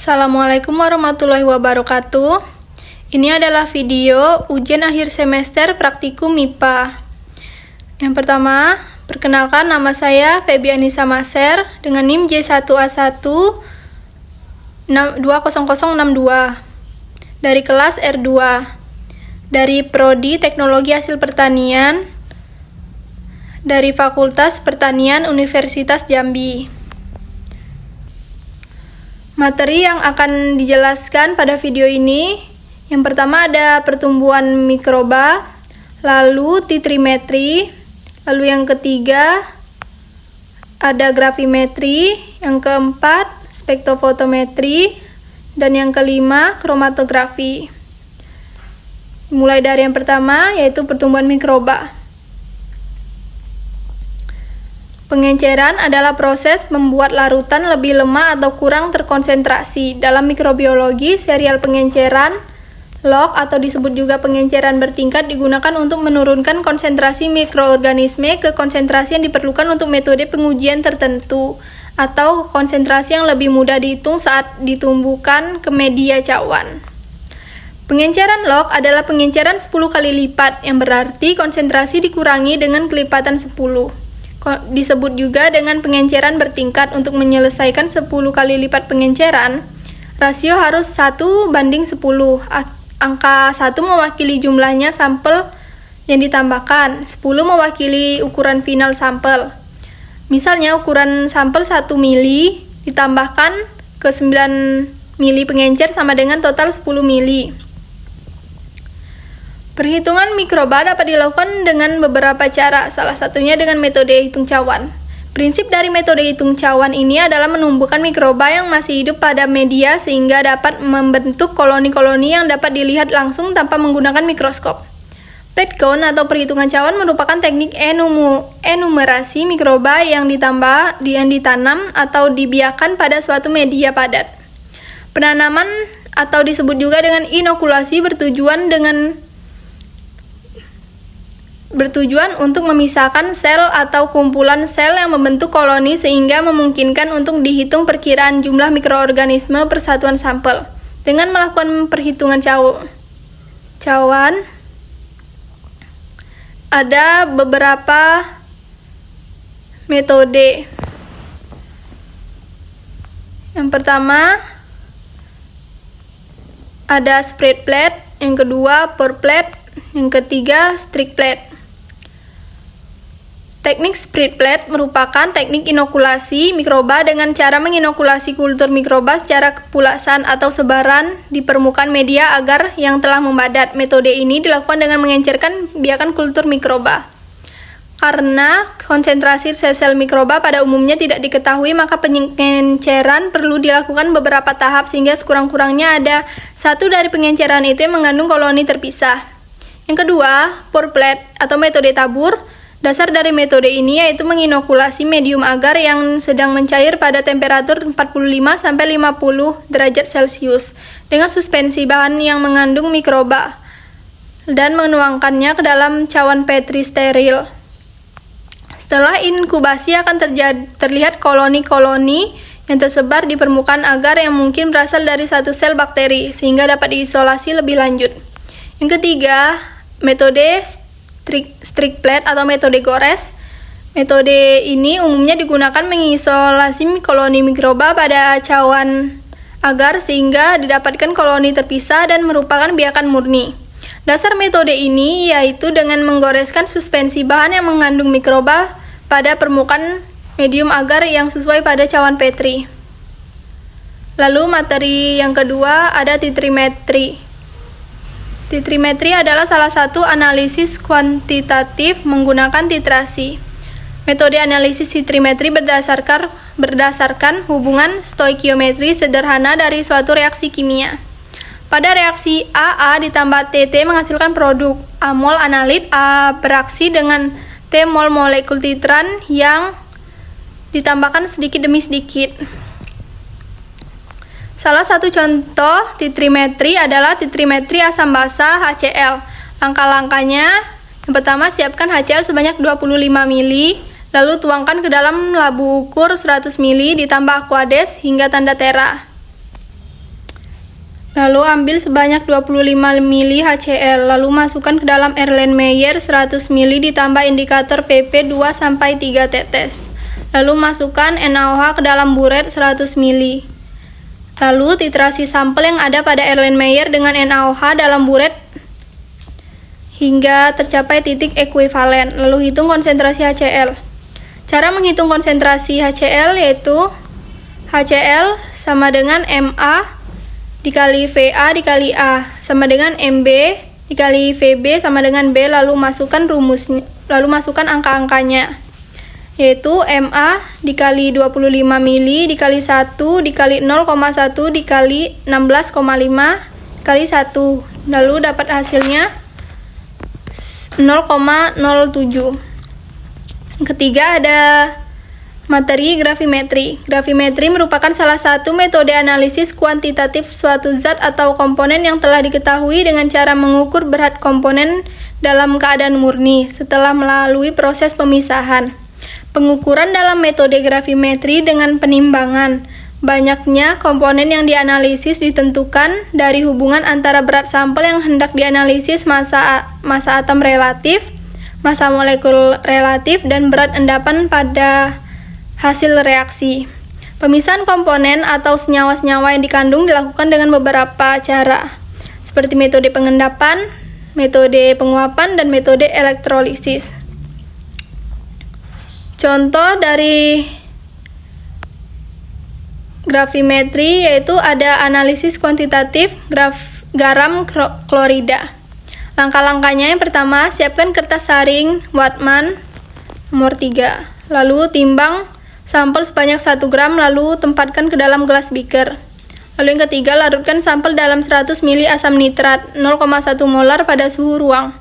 Assalamualaikum warahmatullahi wabarakatuh. Ini adalah video ujian akhir semester praktikum MIPA. Yang pertama, perkenalkan nama saya Febianisa Maser dengan NIM J1A1 20062 dari kelas R2 dari Prodi Teknologi Hasil Pertanian dari Fakultas Pertanian Universitas Jambi. Materi yang akan dijelaskan pada video ini, yang pertama ada pertumbuhan mikroba, lalu titrimetri, lalu yang ketiga ada grafimetri, yang keempat spektrofotometri, dan yang kelima kromatografi. Mulai dari yang pertama yaitu pertumbuhan mikroba. Pengenceran adalah proses membuat larutan lebih lemah atau kurang terkonsentrasi. Dalam mikrobiologi, serial pengenceran, log atau disebut juga pengenceran bertingkat digunakan untuk menurunkan konsentrasi mikroorganisme ke konsentrasi yang diperlukan untuk metode pengujian tertentu atau konsentrasi yang lebih mudah dihitung saat ditumbuhkan ke media cawan. Pengenceran log adalah pengenceran 10 kali lipat, yang berarti konsentrasi dikurangi dengan kelipatan 10. Disebut juga dengan pengenceran bertingkat. Untuk menyelesaikan 10 kali lipat pengenceran, rasio harus 1:10. Angka 1 mewakili jumlahnya sampel yang ditambahkan, 10 mewakili ukuran final sampel. Misalnya ukuran sampel 1 mili ditambahkan ke 9 mili pengencer sama dengan total 10 mili. Perhitungan mikroba dapat dilakukan dengan beberapa cara, salah satunya dengan metode hitung cawan. Prinsip dari metode hitung cawan ini adalah menumbuhkan mikroba yang masih hidup pada media sehingga dapat membentuk koloni-koloni yang dapat dilihat langsung tanpa menggunakan mikroskop. Plate count atau perhitungan cawan merupakan teknik enumerasi mikroba yang ditanam atau dibiarkan pada suatu media padat. Penanaman atau disebut juga dengan inokulasi bertujuan untuk memisahkan sel atau kumpulan sel yang membentuk koloni sehingga memungkinkan untuk dihitung perkiraan jumlah mikroorganisme per satuan sampel. Dengan melakukan perhitungan cawan, ada beberapa metode. Yang pertama ada spread plate, yang kedua pour plate, yang ketiga strict plate. Teknik spread plate merupakan teknik inokulasi mikroba dengan cara menginokulasi kultur mikroba secara kepulasan atau sebaran di permukaan media agar yang telah membadat. Metode ini dilakukan dengan mengencerkan biakan kultur mikroba. Karena konsentrasi sel-sel mikroba pada umumnya tidak diketahui, maka pengenceran perlu dilakukan beberapa tahap sehingga sekurang-kurangnya ada satu dari pengenceran itu yang mengandung koloni terpisah. Yang kedua, pour plate atau metode tabur. Dasar dari metode ini yaitu menginokulasi medium agar yang sedang mencair pada temperatur 45-50 derajat Celcius dengan suspensi bahan yang mengandung mikroba dan menuangkannya ke dalam cawan Petri steril. Setelah inkubasi akan terlihat koloni-koloni yang tersebar di permukaan agar yang mungkin berasal dari satu sel bakteri sehingga dapat diisolasi lebih lanjut. Yang ketiga, metode strict plate atau metode gores. Metode ini umumnya digunakan mengisolasi koloni mikroba pada cawan agar sehingga didapatkan koloni terpisah dan merupakan biakan murni. Dasar metode ini yaitu dengan menggoreskan suspensi bahan yang mengandung mikroba pada permukaan medium agar yang sesuai pada cawan Petri. Lalu materi yang kedua ada titrimetri. Titrimetri adalah salah satu analisis kuantitatif menggunakan titrasi. Metode analisis titrimetri berdasarkan hubungan stoikiometri sederhana dari suatu reaksi kimia. Pada reaksi AA ditambah TT menghasilkan produk. A-mol analit A bereaksi dengan T mol molekul titran yang ditambahkan sedikit demi sedikit. Salah satu contoh titrimetri adalah titrimetri asam basa HCl. Langkah-langkahnya, yang pertama siapkan HCl sebanyak 25 mili, lalu tuangkan ke dalam labu ukur 100 mili ditambah aquades hingga tanda tera. Lalu ambil sebanyak 25 ml HCl, lalu masukkan ke dalam Erlenmeyer 100 ml ditambah indikator PP 2-3 tetes. Lalu masukkan NaOH ke dalam buret 100 ml. Lalu titrasi sampel yang ada pada Erlenmeyer dengan NaOH dalam buret hingga tercapai titik ekuivalen. Lalu hitung konsentrasi HCl. Cara menghitung konsentrasi HCl yaitu HCl sama dengan MA dikali VA dikali A sama dengan MB dikali VB sama dengan B, lalu masukkan rumusnya, lalu masukkan angka-angkanya, yaitu MA dikali 25 mili dikali 1 dikali 0,1 dikali 16,5 dikali 1, lalu dapat hasilnya 0,07. Ketiga ada materi gravimetri. Gravimetri merupakan salah satu metode analisis kuantitatif suatu zat atau komponen yang telah diketahui dengan cara mengukur berat komponen dalam keadaan murni setelah melalui proses pemisahan. Pengukuran dalam metode gravimetri dengan penimbangan banyaknya komponen yang dianalisis ditentukan dari hubungan antara berat sampel yang hendak dianalisis, massa atom relatif, massa molekul relatif, dan berat endapan pada hasil reaksi. Pemisahan komponen atau senyawa-senyawa yang dikandung dilakukan dengan beberapa cara, seperti metode pengendapan, metode penguapan, dan metode elektrolisis. Contoh dari gravimetri yaitu ada analisis kuantitatif garam klorida. Langkah-langkahnya yang pertama, siapkan kertas saring Wattmann nomor 3. Lalu timbang sampel sebanyak 1 gram, lalu tempatkan ke dalam gelas beaker. Lalu yang ketiga, larutkan sampel dalam 100 ml asam nitrat 0,1 molar pada suhu ruang.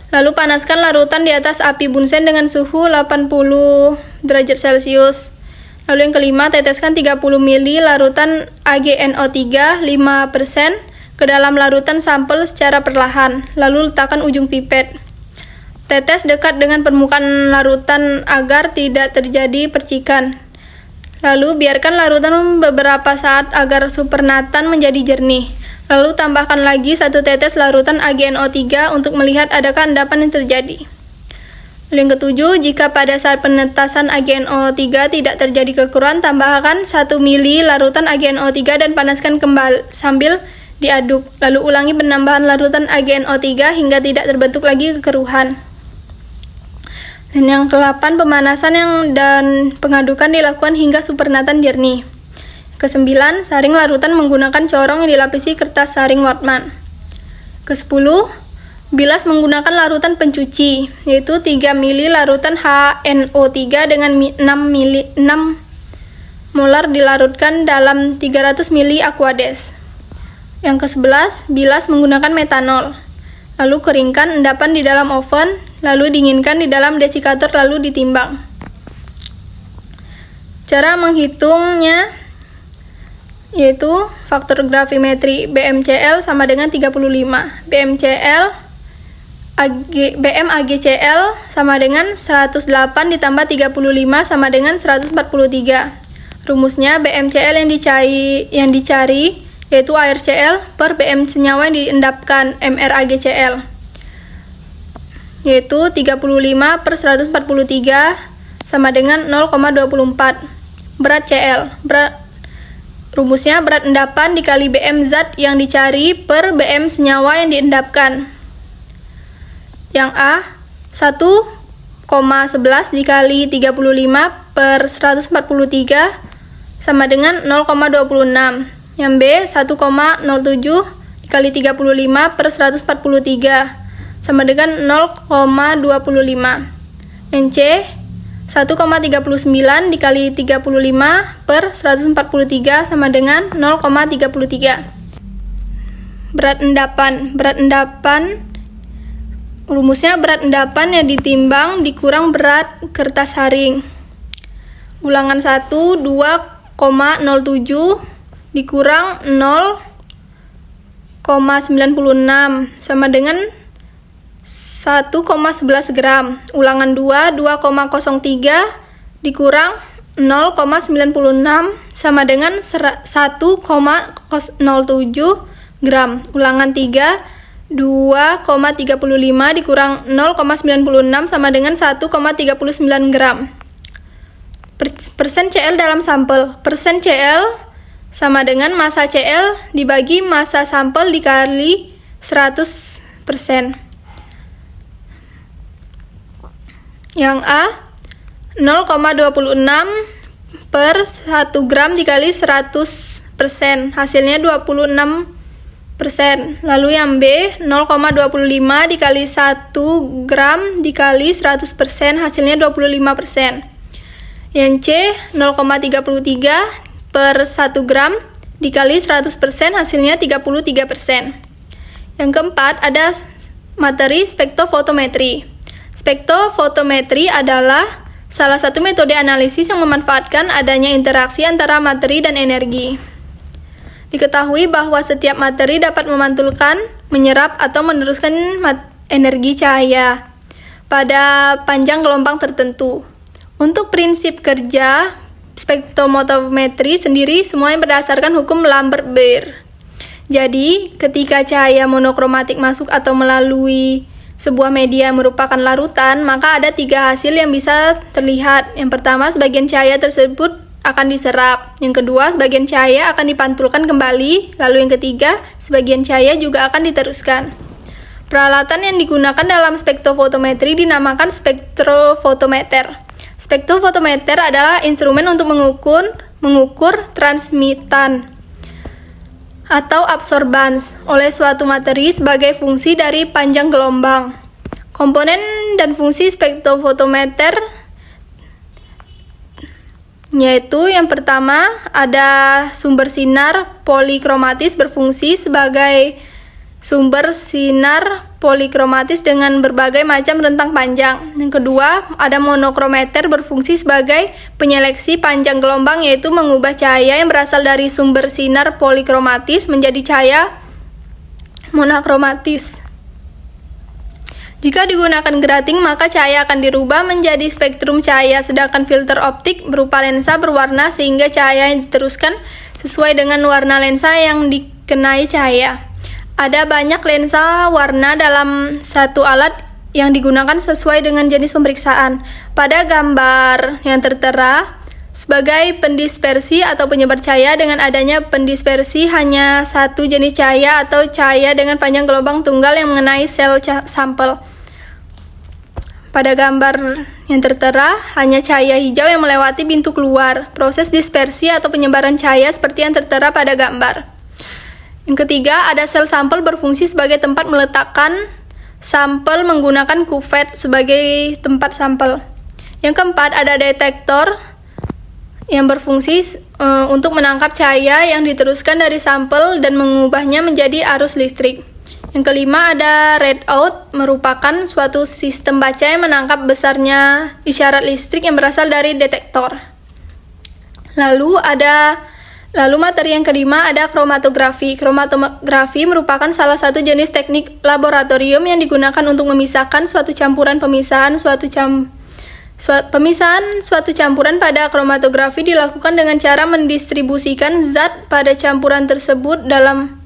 Lalu panaskan larutan di atas api bunsen dengan suhu 80 derajat Celcius. Lalu yang kelima, teteskan 30 ml larutan AgNO3 5% ke dalam larutan sampel secara perlahan. Lalu letakkan ujung pipet. Tetes dekat dengan permukaan larutan agar tidak terjadi percikan. Lalu biarkan larutan beberapa saat agar supernatan menjadi jernih. Lalu tambahkan lagi 1 tetes larutan AgNO3 untuk melihat adakah endapan yang terjadi. Lalu yang ketujuh, jika pada saat penetasan AgNO3 tidak terjadi kekurangan, tambahkan 1 ml larutan AgNO3 dan panaskan kembali sambil diaduk. Lalu ulangi penambahan larutan AgNO3 hingga tidak terbentuk lagi kekeruhan. Dan yang ke-8, pemanasan dan pengadukan dilakukan hingga supernatan jernih. Ke-9, saring larutan menggunakan corong yang dilapisi kertas saring Wattmann. Ke-10, bilas menggunakan larutan pencuci, yaitu 3 ml larutan HNO3 dengan 6 molar dilarutkan dalam 300 ml Aquades. Yang ke-11, bilas menggunakan metanol. Lalu keringkan endapan di dalam oven, lalu dinginkan di dalam desikator, lalu ditimbang. Cara menghitungnya yaitu faktor gravimetri BMCl sama dengan 35. BM AgCl sama dengan 108 ditambah 35 sama dengan 143. Rumusnya BMCl yang dicari yaitu ArCl per BM senyawa yang diendapkan MrAgCl, yaitu 35 per 143 sama dengan 0,24. Berat Cl, rumusnya berat endapan dikali BM zat yang dicari per BM senyawa yang diendapkan. Yang A, 1,11 dikali 35 per 143 sama dengan 0,26. Yang B, 1,07 dikali 35 per 143 sama dengan 0,25. Yang C, 1,39 dikali 35 per 143 sama dengan 0,33. Berat endapan rumusnya berat endapan yang ditimbang dikurang berat kertas saring. Ulangan 1, 2,07 dikurang 0,96 sama dengan 1,11 gram. Ulangan 2, 2,03 dikurang 0,96 sama dengan 1,07 gram. Ulangan 3, 2,35 dikurang 0,96 sama dengan 1,39 gram. Persen Cl dalam sampel. Persen Cl sama dengan massa Cl dibagi massa sampel dikali 100%. Yang A, 0,26 per 1 gram dikali 100%, hasilnya 26%. Lalu yang B, 0,25 dikali 1 gram dikali 100%, hasilnya 25%. Yang C, 0,33 per 1 gram dikali 100%, hasilnya 33%. Yang keempat, ada materi spektrofotometri. Spektrofotometri adalah salah satu metode analisis yang memanfaatkan adanya interaksi antara materi dan energi. Diketahui bahwa setiap materi dapat memantulkan, menyerap, atau meneruskan energi cahaya pada panjang gelombang tertentu. Untuk prinsip kerja spektrofotometri sendiri semuanya berdasarkan hukum Lambert-Beer. Jadi, ketika cahaya monokromatik masuk atau melalui sebuah media merupakan larutan, maka ada 3 hasil yang bisa terlihat. Yang pertama, sebagian cahaya tersebut akan diserap. Yang kedua, sebagian cahaya akan dipantulkan kembali. Lalu yang ketiga, sebagian cahaya juga akan diteruskan. Peralatan yang digunakan dalam spektrofotometri dinamakan spektrofotometer. Spektrofotometer adalah instrumen untuk mengukur transmitan atau absorbans oleh suatu materi sebagai fungsi dari panjang gelombang. Komponen dan fungsi spektrofotometer yaitu yang pertama ada sumber sinar polikromatis berfungsi sebagai sumber sinar polikromatis dengan berbagai macam rentang panjang. Yang kedua, ada monokrometer berfungsi sebagai penyeleksi panjang gelombang, yaitu mengubah cahaya yang berasal dari sumber sinar polikromatis menjadi cahaya monokromatis. Jika digunakan grating, maka cahaya akan dirubah menjadi spektrum cahaya, sedangkan filter optik berupa lensa berwarna sehingga cahaya yang diteruskan sesuai dengan warna lensa yang dikenai cahaya. Ada banyak lensa warna dalam satu alat yang digunakan sesuai dengan jenis pemeriksaan. Pada gambar yang tertera, sebagai pendispersi atau penyebar cahaya, dengan adanya pendispersi hanya satu jenis cahaya atau cahaya dengan panjang gelombang tunggal yang mengenai sel sampel. Pada gambar yang tertera, hanya cahaya hijau yang melewati pintu keluar. Proses dispersi atau penyebaran cahaya seperti yang tertera pada gambar. Yang ketiga, ada sel sampel berfungsi sebagai tempat meletakkan sampel menggunakan kuvet sebagai tempat sampel. Yang keempat, ada detektor yang berfungsi untuk menangkap cahaya yang diteruskan dari sampel dan mengubahnya menjadi arus listrik. Yang kelima, ada readout, merupakan suatu sistem baca yang menangkap besarnya isyarat listrik yang berasal dari detektor. Lalu materi yang kelima ada kromatografi. Kromatografi merupakan salah satu jenis teknik laboratorium yang digunakan untuk memisahkan suatu campuran. Pemisahan suatu campuran pada kromatografi dilakukan dengan cara mendistribusikan zat pada campuran tersebut dalam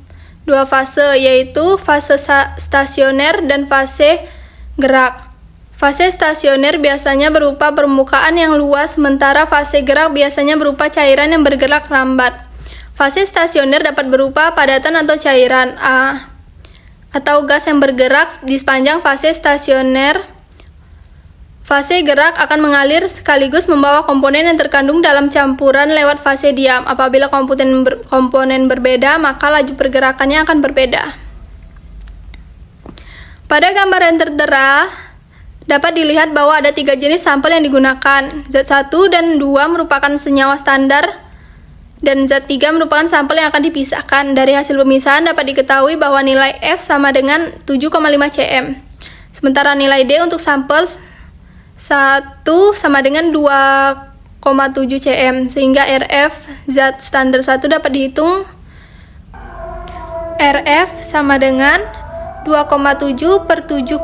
2 fase, yaitu fase stasioner dan fase gerak. Fase stasioner biasanya berupa permukaan yang luas, sementara fase gerak biasanya berupa cairan yang bergerak lambat. Fase stasioner dapat berupa padatan atau cairan atau gas yang bergerak di sepanjang fase stasioner. Fase gerak akan mengalir sekaligus membawa komponen yang terkandung dalam campuran lewat fase diam. Apabila komponen berbeda, maka laju pergerakannya akan berbeda. Pada gambar yang tertera, dapat dilihat bahwa ada 3 jenis sampel yang digunakan. Zat 1 dan 2 merupakan senyawa standar, dan zat 3 merupakan sampel yang akan dipisahkan. Dari hasil pemisahan dapat diketahui bahwa nilai F sama dengan 7,5 cm. Sementara nilai D untuk sampel 1 sama dengan 2,7 cm, sehingga RF zat standar 1 dapat dihitung. RF sama dengan 2,7 per 7,5,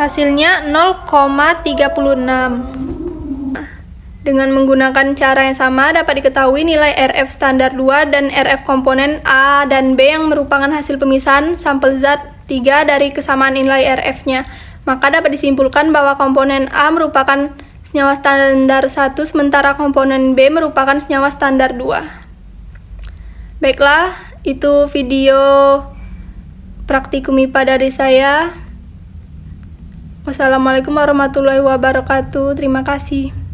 hasilnya 0,36. Dengan menggunakan cara yang sama, dapat diketahui nilai RF standar 2 dan RF komponen A dan B yang merupakan hasil pemisahan sampel zat 3 dari kesamaan nilai RF-nya. Maka dapat disimpulkan bahwa komponen A merupakan senyawa standar 1, sementara komponen B merupakan senyawa standar 2. Baiklah, itu video praktikum IPA dari saya. Wassalamualaikum warahmatullahi wabarakatuh. Terima kasih.